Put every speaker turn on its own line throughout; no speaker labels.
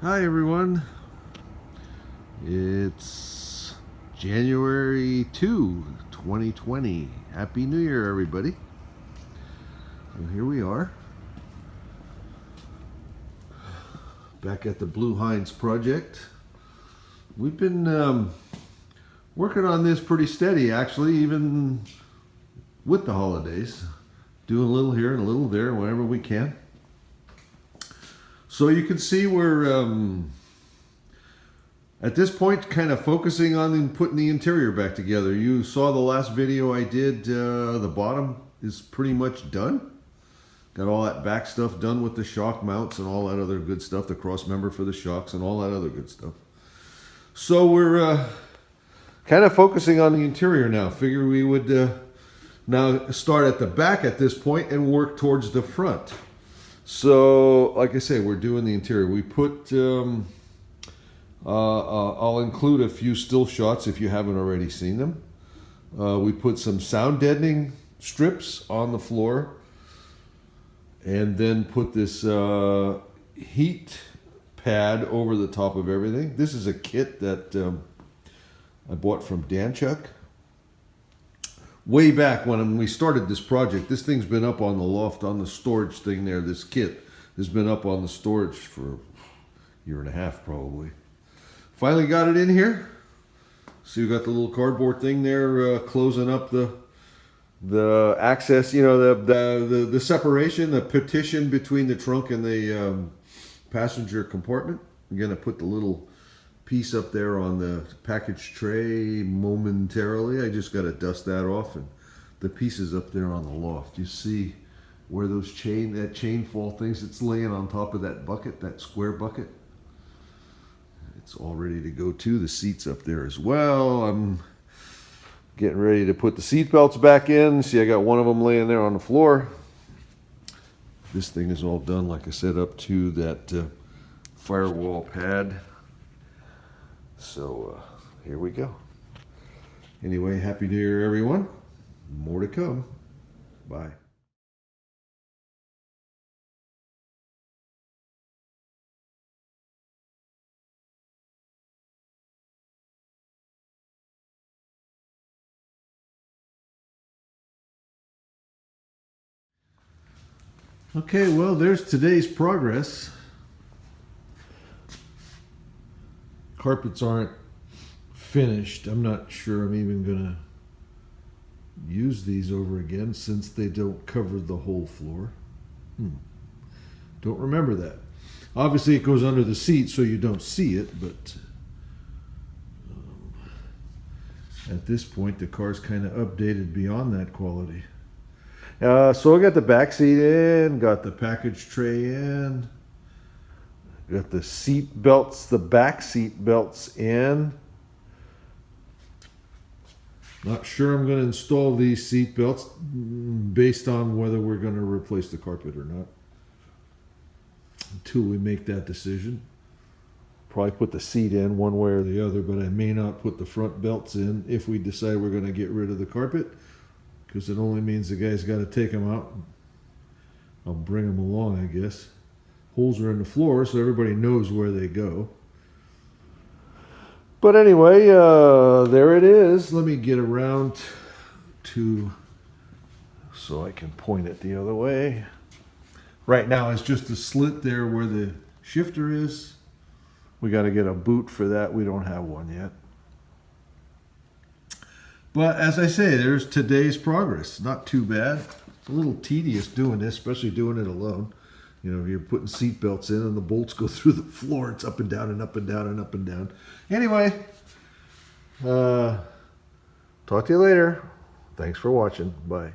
Hi everyone, it's January 2, 2020. Happy New Year everybody. And here we are, back at the Blue Heinz project. We've been working on this pretty steady actually, even with the holidays. Doing a little here and a little there whenever we can. So you can see we're at this point kind of focusing on putting the interior back together. You saw the last video I did, the bottom is pretty much done. Got all that back stuff done with the shock mounts and all that other good stuff, the cross member for the shocks and all that other good stuff. So we're kind of focusing on the interior now. Figure we would now start at the back at this point and work towards the front. So, like I say, we're doing the interior. We put, I'll include a few still shots if you haven't already seen them. We put some sound deadening strips on the floor and then put this heat pad over the top of everything. This is a kit that I bought from Danchuk. Way back when we started this project, this thing's been up on the loft on the storage thing there. This kit has been up on the storage for a year and a half probably. Finally got it in here. See, we got the little cardboard thing there closing up the access, you know, the separation, the partition between the trunk and the passenger compartment. I'm gonna put the little piece up there on the package tray momentarily. I just got to dust that off, and the pieces up there on the loft. You see where those chain fall things, it's laying on top of that bucket, that square bucket. It's all ready to go too. The seats up there as well. I'm getting ready to put the seat belts back in. See, I got one of them laying there on the floor. This thing is all done, like I said, up to that firewall pad. So here we go. Anyway, Happy New Year, everyone. More to come. Bye. Okay, well, there's today's progress. Carpets aren't finished. I'm not sure I'm even gonna use these over again since they don't cover the whole floor. Don't remember that. Obviously it goes under the seat so you don't see it, but at this point the car's kind of updated beyond that quality. So I got the back seat in, got the package tray in, got the seat belts, the back seat belts in. Not sure I'm going to install these seat belts based on whether we're going to replace the carpet or not. Until we make that decision. Probably put the seat in one way or the other, but I may not put the front belts in if we decide we're going to get rid of the carpet, because it only means the guy's got to take them out. I'll bring them along, I guess. Holes are in the floor so everybody knows where they go. But anyway, there it is. Let me get around to so I can point it the other way. Right now it's just a slit there where the shifter is. We got to get a boot for that. We don't have one yet. But as I say, there's today's progress. Not too bad. It's a little tedious doing this, especially doing it alone. You know, you're putting seat belts in and the bolts go through the floor. It's up and down and up and down and up and down. Anyway, talk to you later. Thanks for watching. Bye.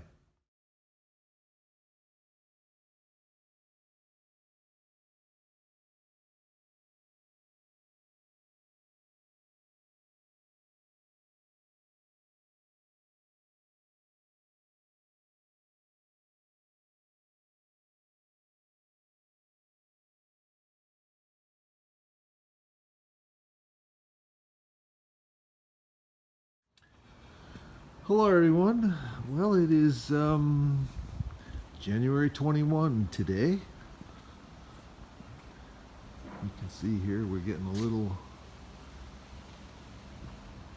Hello everyone. Well, it is January 21 today. You can see here we're getting a little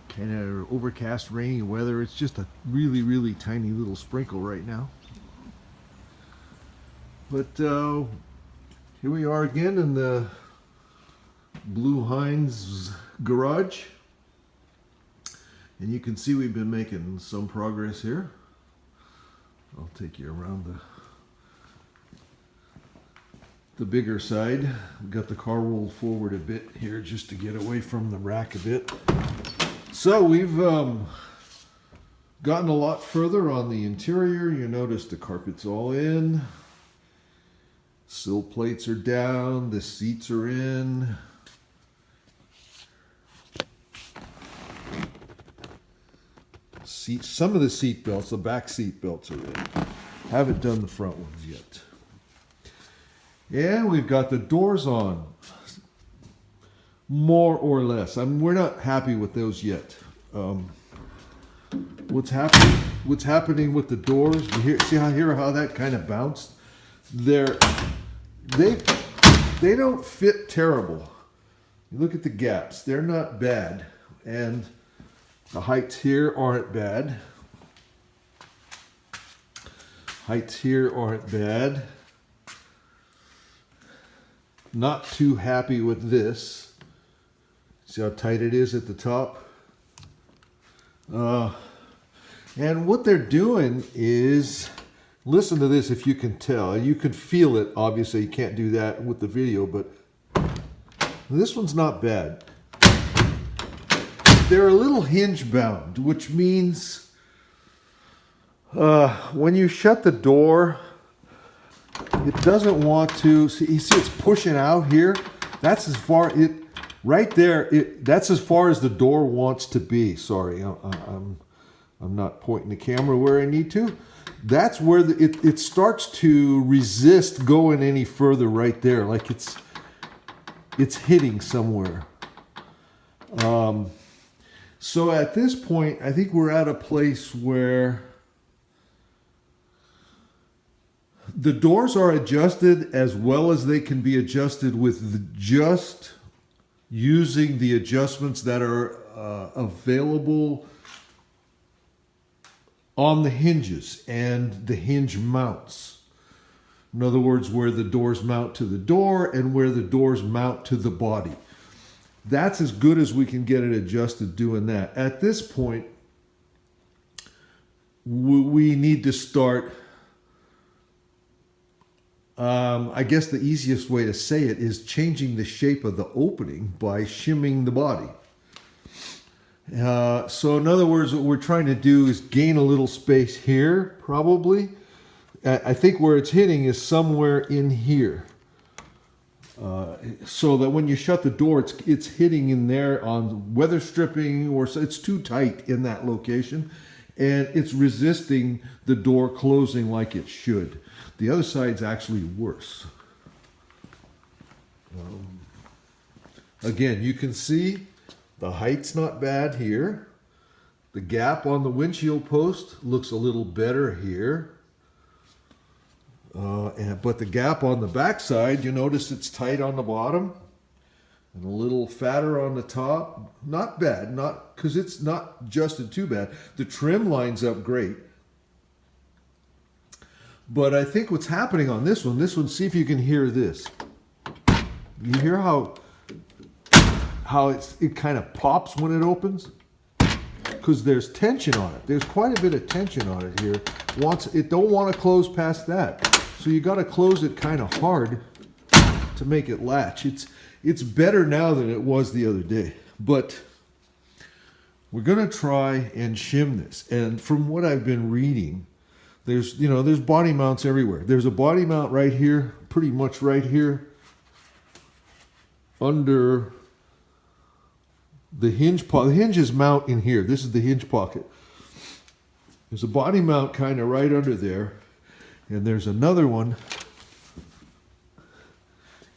kind of overcast, rainy weather. It's just a really, really tiny little sprinkle right now. But here we are again in the Blue Heinz garage. And you can see we've been making some progress here. I'll take you around the bigger side. We've got the car rolled forward a bit here just to get away from the rack a bit. So we've gotten a lot further on the interior. You notice the carpet's all in. Sill plates are down. The seats are in. Some of the seat belts, the back seat belts are in. Haven't done the front ones yet. And we've got the doors on, more or less. We're not happy with those yet. What's happening with the doors? See how that kind of bounced? They don't fit terrible. You look at the gaps; they're not bad, and the heights here aren't bad. Heights here aren't bad. Not too happy with this. See how tight it is at the top? And what they're doing is, listen to this if you can tell. You can feel it, obviously you can't do that with the video, but this one's not bad. They're a little hinge bound, which means when you shut the door, it doesn't want to. See, you see it's pushing out here. That's as far right there. That's as far as the door wants to be. Sorry, I'm not pointing the camera where I need to. That's where it starts to resist going any further right there, like it's hitting somewhere. So at this point, I think we're at a place where the doors are adjusted as well as they can be adjusted with just using the adjustments that are available on the hinges and the hinge mounts. In other words, where the doors mount to the door and where the doors mount to the body. That's as good as we can get it adjusted doing that. At this point, we need to start, I guess the easiest way to say it is changing the shape of the opening by shimming the body. So in other words, what we're trying to do is gain a little space here, probably. I think where it's hitting is somewhere in here. So that when you shut the door, it's hitting in there on weather stripping, or so it's too tight in that location, and it's resisting the door closing like it should. The other side's actually worse. Again, you can see the height's not bad here. The gap on the windshield post looks a little better here. But the gap on the back side, you notice it's tight on the bottom and a little fatter on the top. Not bad, because it's not adjusted too bad. The trim lines up great. But I think what's happening on this one, see if you can hear this. You hear how it kind of pops when it opens? Because there's tension on it. There's quite a bit of tension on it here. It don't want to close past that. So you got to close it kind of hard to make it latch. It's better now than it was the other day. But we're going to try and shim this. And from what I've been reading, there's body mounts everywhere. There's a body mount right here, pretty much right here, under the hinge pocket. The hinges mount in here. This is the hinge pocket. There's a body mount kind of right under there. And there's another one.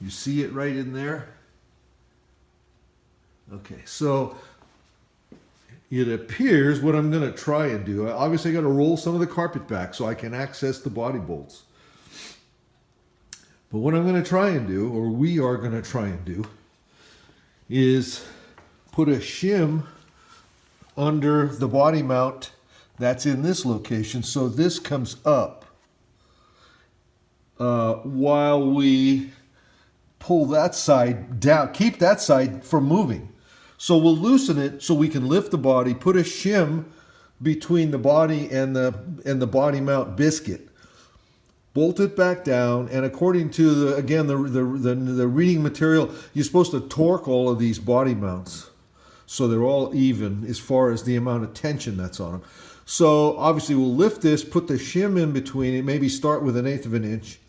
You see it right in there? Okay, so it appears what I'm going to try and do, obviously I got to roll some of the carpet back so I can access the body bolts. But what I'm going to try and do, or we are going to try and do, is put a shim under the body mount that's in this location, so this comes up while we pull that side down, keep that side from moving. So we'll loosen it so we can lift the body, put a shim between the body and the body mount biscuit, bolt it back down, and according to the reading material, you're supposed to torque all of these body mounts so they're all even as far as the amount of tension that's on them. So obviously we'll lift this, put the shim in between it, maybe start with 1/8 of an inch,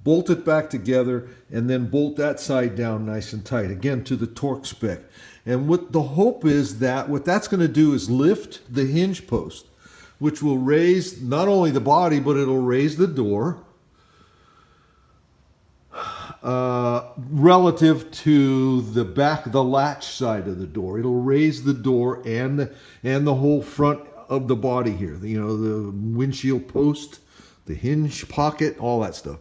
bolt it back together, and then bolt that side down nice and tight, again to the torque spec. And what the hope is that what that's going to do is lift the hinge post, which will raise not only the body, but it'll raise the door relative to the back, the latch side of the door. It'll raise the door and the whole front of the body here. You know, the windshield post, the hinge pocket, all that stuff.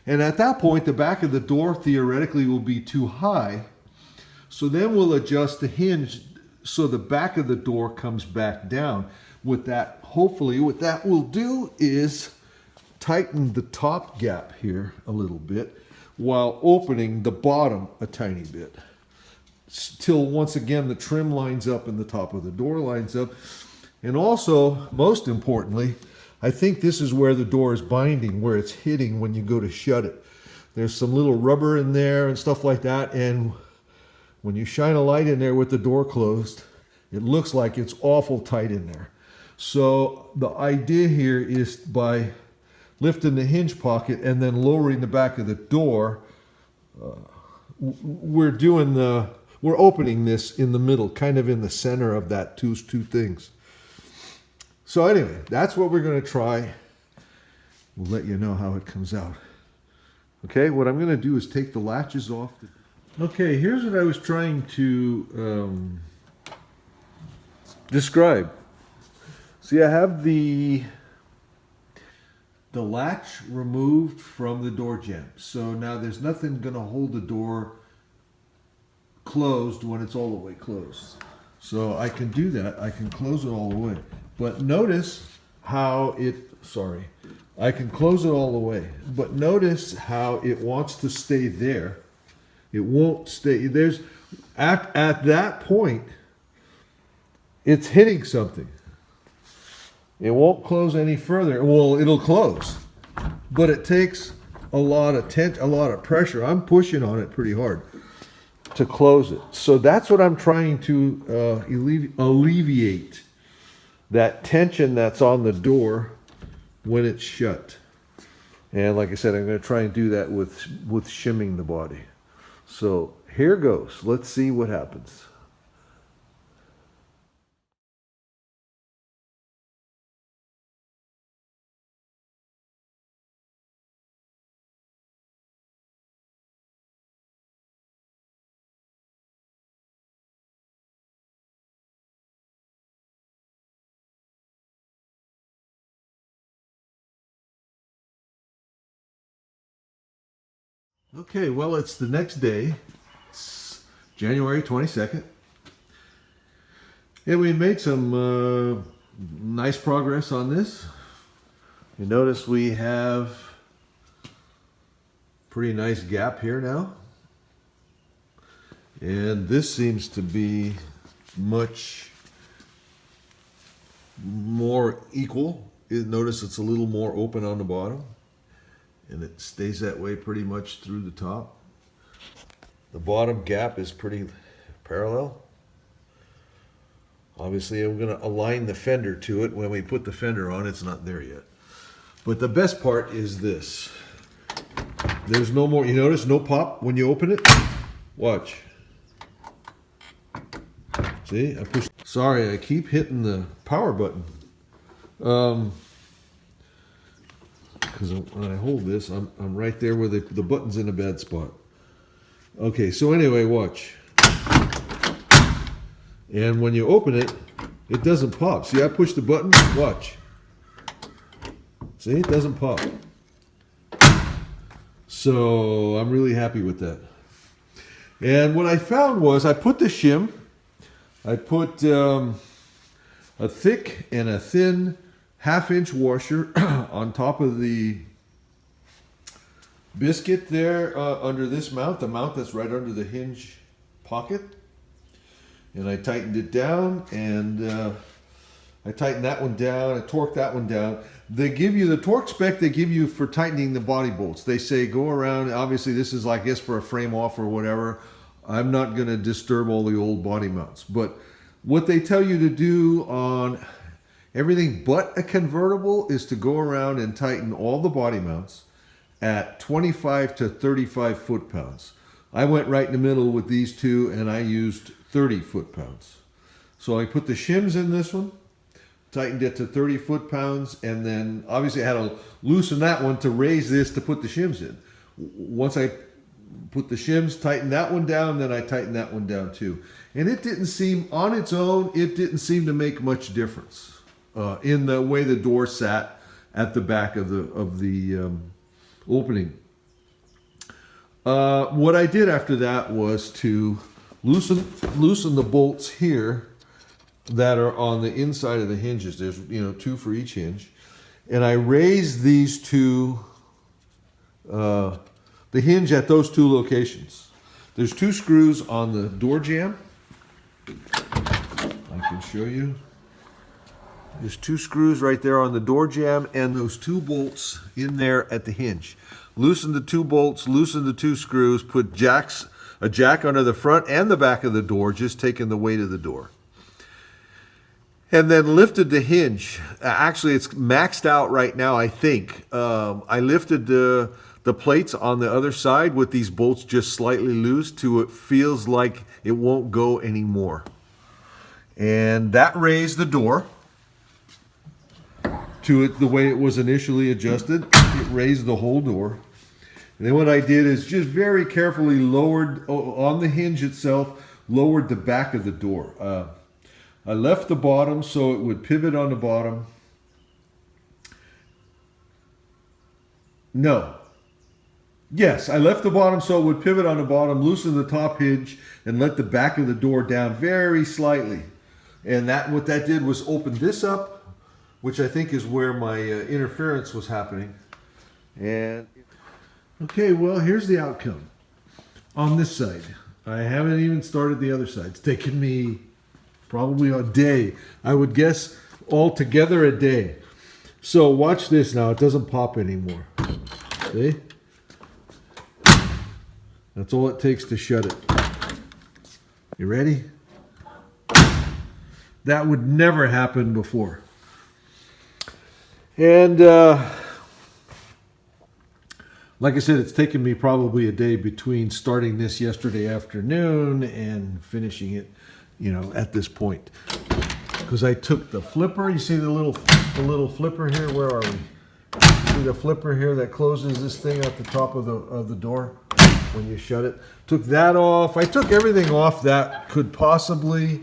And at that point, the back of the door theoretically will be too high. So then we'll adjust the hinge so the back of the door comes back down. With that, hopefully, what that will do is tighten the top gap here a little bit while opening the bottom a tiny bit. Till once again the trim lines up and the top of the door lines up. And also, most importantly, I think this is where the door is binding, where it's hitting when you go to shut it. There's some little rubber in there and stuff like that, and when you shine a light in there with the door closed, it looks like it's awful tight in there. So the idea here is by lifting the hinge pocket and then lowering the back of the door, we're opening this in the middle, kind of in the center of that two things. So anyway, that's what we're going to try. We'll let you know how it comes out. Okay, what I'm going to do is take the latches off. Okay, here's what I was trying to describe. See, I have the latch removed from the door jamb. So now there's nothing going to hold the door closed when it's all the way closed. So I can do that. I can close it all the way. But notice how I can close it all the way. But notice how it wants to stay there. It won't stay. At that point, it's hitting something. It won't close any further. Well, it'll close, but it takes a lot of tension, a lot of pressure. I'm pushing on it pretty hard to close it. So that's what I'm trying to alleviate, that tension that's on the door when it's shut. And like I said, I'm going to try and do that with shimming the body. So here goes. Let's see what happens. Okay, well, it's the next day. It's January 22nd. And we made some nice progress on this. You notice we have pretty nice gap here now. And this seems to be much more equal. Notice it's a little more open on the bottom. And it stays that way pretty much through the top. The bottom gap is pretty parallel. Obviously, I'm going to align the fender to it. When we put the fender on, it's not there yet. But the best part is this. There's no more, you notice, no pop when you open it? Watch. See, I pushed. Sorry, I keep hitting the power button. Because when I hold this, I'm right there where the button's in a bad spot. Okay, so anyway, watch. And when you open it, it doesn't pop. See, I push the button, watch. See, it doesn't pop. So I'm really happy with that. And what I found was I put the shim, I put a thick and a thin 1/2-inch washer on top of the biscuit there under this mount, the mount that's right under the hinge pocket. And I tightened it down, and I tightened that one down, I torqued that one down. They give you the torque spec they give you for tightening the body bolts. They say go around, obviously this is, I guess, for a frame off or whatever. I'm not going to disturb all the old body mounts. But what they tell you to do on everything but a convertible is to go around and tighten all the body mounts at 25 to 35 foot-pounds. I went right in the middle with these two, and I used 30 foot-pounds. So I put the shims in this one, tightened it to 30 foot-pounds, and then obviously I had to loosen that one to raise this to put the shims in. Once I put the shims, tightened that one down, then I tightened that one down too. And it didn't seem, on its own, it didn't seem to make much difference in the way the door sat at the back of the opening. What I did after that was to loosen the bolts here that are on the inside of the hinges. There's, you know, 2 for each hinge. And I raised these two, the hinge at those 2 locations. There's 2 screws on the door jamb. I can show you. There's 2 screws right there on the door jamb, and those 2 bolts in there at the hinge. Loosen the 2 bolts, loosen the 2 screws, put a jack under the front and the back of the door, just taking the weight of the door. And then lifted the hinge. Actually, it's maxed out right now, I think. I lifted the plates on the other side with these bolts just slightly loose to it feels like it won't go anymore. And that raised the door to it the way it was initially adjusted. It raised the whole door. And then what I did is just very carefully lowered, on the hinge itself, lowered the back of the door. I left the bottom so it would pivot on the bottom. No. Yes, I left the bottom so it would pivot on the bottom, loosen the top hinge, and let the back of the door down very slightly. And what that did was open this up, which I think is where my interference was happening. And okay, well, here's the outcome on this side. I haven't even started the other side. It's taken me probably a day. I would guess altogether a day. So watch this now. It doesn't pop anymore. See? That's all it takes to shut it. You ready? That would never happen before. And like I said, it's taken me probably a day between starting this yesterday afternoon and finishing it, you know, at this point. Because I took the flipper, you see the little flipper here, where are we? See the flipper here that closes this thing at the top of the door when you shut it? Took that off. I took everything off that could possibly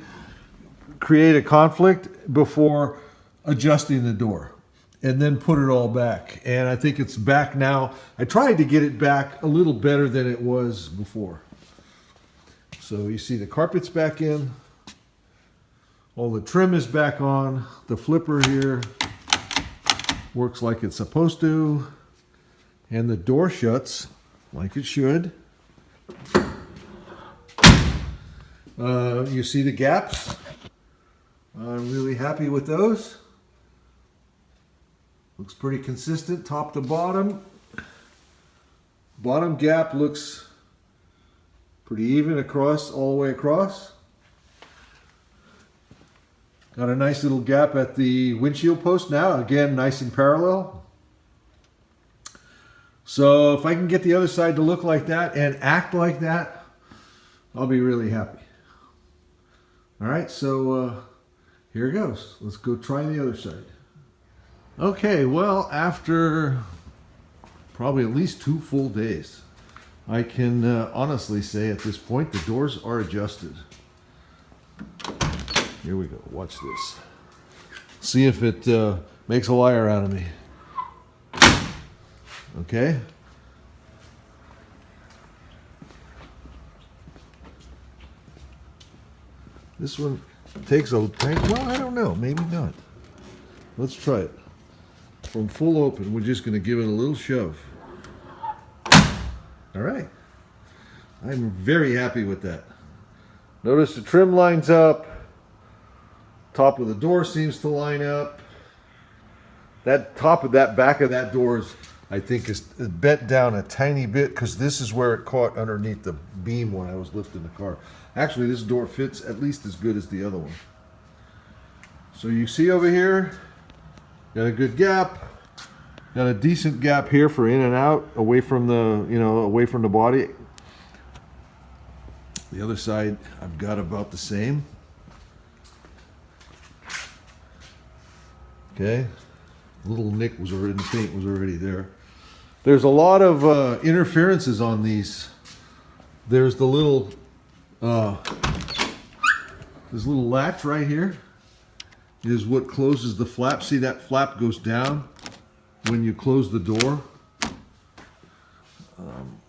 create a conflict before adjusting the door. And then put it all back. And I think it's back now. I tried to get it back a little better than it was before. So you see the carpet's back in. All the trim is back on. The flipper here works like it's supposed to. And the door shuts like it should. You see the gaps. I'm really happy with those. Looks pretty consistent, top to bottom. Bottom gap looks pretty even across, all the way across. Got a nice little gap at the windshield post now. Again, nice and parallel. So if I can get the other side to look like that and act like that, I'll be really happy. All right, so here it goes. Let's go try the other side. Okay, well, after probably at least 2 full days, I can honestly say at this point the doors are adjusted. Here we go. Watch this. See if it makes a liar out of me. Okay. This one takes a, well, I don't know, maybe not. Let's try it. From full open, we're just going to give it a little shove. All right. I'm very happy with that. Notice the trim lines up. Top of the door seems to line up. That top of that back of that door is, I think, is bent down a tiny bit because this is where it caught underneath the beam when I was lifting the car. Actually, this door fits at least as good as the other one. So you see over here, got a good gap. Got a decent gap here for in and out, away from the, away from the body. The other side, I've got about the same. Okay, little nick was already, the paint was already there. There's a lot of interferences on these. There's the little, this little latch right here is what closes the flap. See, that flap goes down when you close the door.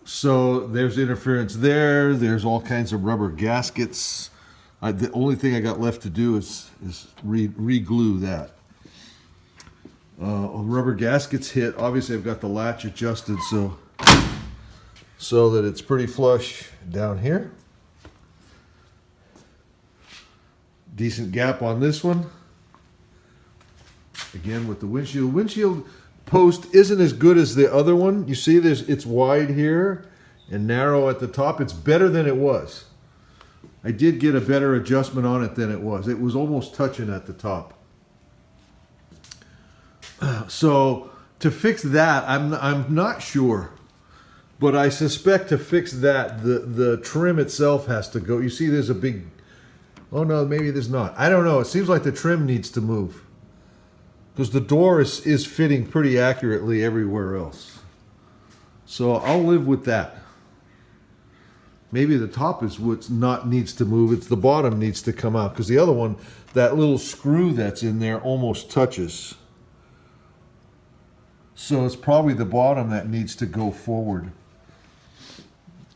So there's interference there. There's all kinds of rubber gaskets. The only thing I got left to do is re-glue that. Rubber gaskets hit. Obviously, I've got the latch adjusted so that it's pretty flush down here. Decent gap on this one. Again with the windshield. Windshield post isn't as good as the other one. You see, it's wide here and narrow at the top. It's better than it was. I did get a better adjustment on it than it was. It was almost touching at the top. So to fix that, I'm not sure, but I suspect to fix that, the trim itself has to go. You see, there's a big. Oh no, maybe there's not. I don't know. It seems like the trim needs to move because the door is fitting pretty accurately everywhere else. So I'll live with that. Maybe the top is what needs to move. It's the bottom needs to come out because the other one, that little screw that's in there almost touches. So it's probably the bottom that needs to go forward.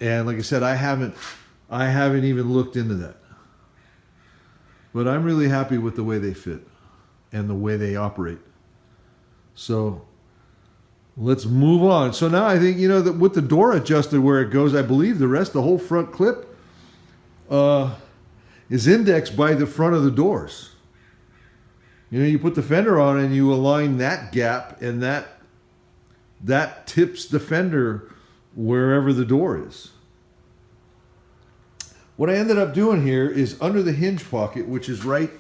And like I said, I haven't even looked into that. But I'm really happy with the way they fit and the way they operate. So let's move on. So now I think, that with the door adjusted where it goes, I believe the whole front clip is indexed by the front of the doors. You put the fender on and you align that gap, and that tips the fender wherever the door is. What I ended up doing here is under the hinge pocket, which is right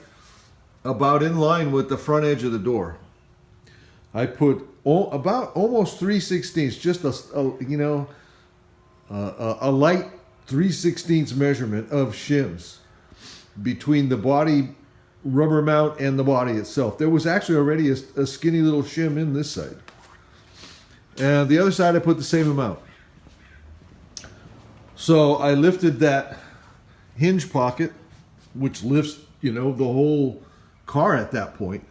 about in line with the front edge of the door, I put about almost 3/16, just a light 3/16 measurement of shims between the body rubber mount and the body itself. There was actually already a skinny little shim in this side. And the other side I put the same amount. So I lifted that hinge pocket, which lifts, the whole car at that point,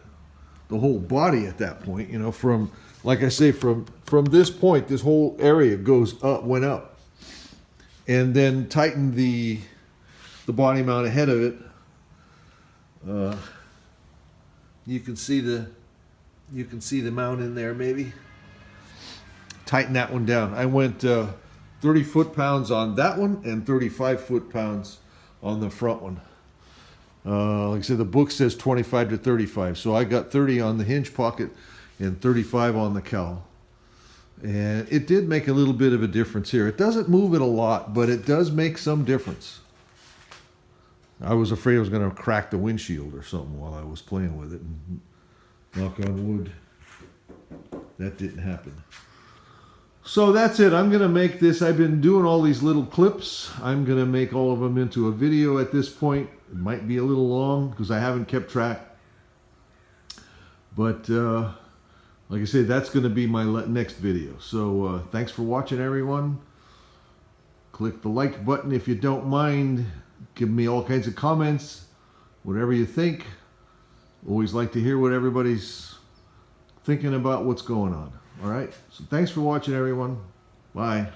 the whole body at that point, from, like I say, from this point, this whole area went up. And then tightened the body mount ahead of it. You can see the mount in there maybe. Tighten that one down. I went 30 foot-pounds on that one and 35 foot-pounds on the front one. Like I said, the book says 25 to 35, so I got 30 on the hinge pocket and 35 on the cowl. And it did make a little bit of a difference here. It doesn't move it a lot, but it does make some difference. I was afraid I was going to crack the windshield or something while I was playing with it. And knock on wood, that didn't happen. So that's it. I'm going to make this. I've been doing all these little clips. I'm going to make all of them into a video at this point. It might be a little long because I haven't kept track. But like I said, that's going to be my next video. So thanks for watching, everyone. Click the like button if you don't mind. Give me all kinds of comments, whatever you think. Always like to hear what everybody's thinking about what's going on. All right. So thanks for watching, everyone. Bye.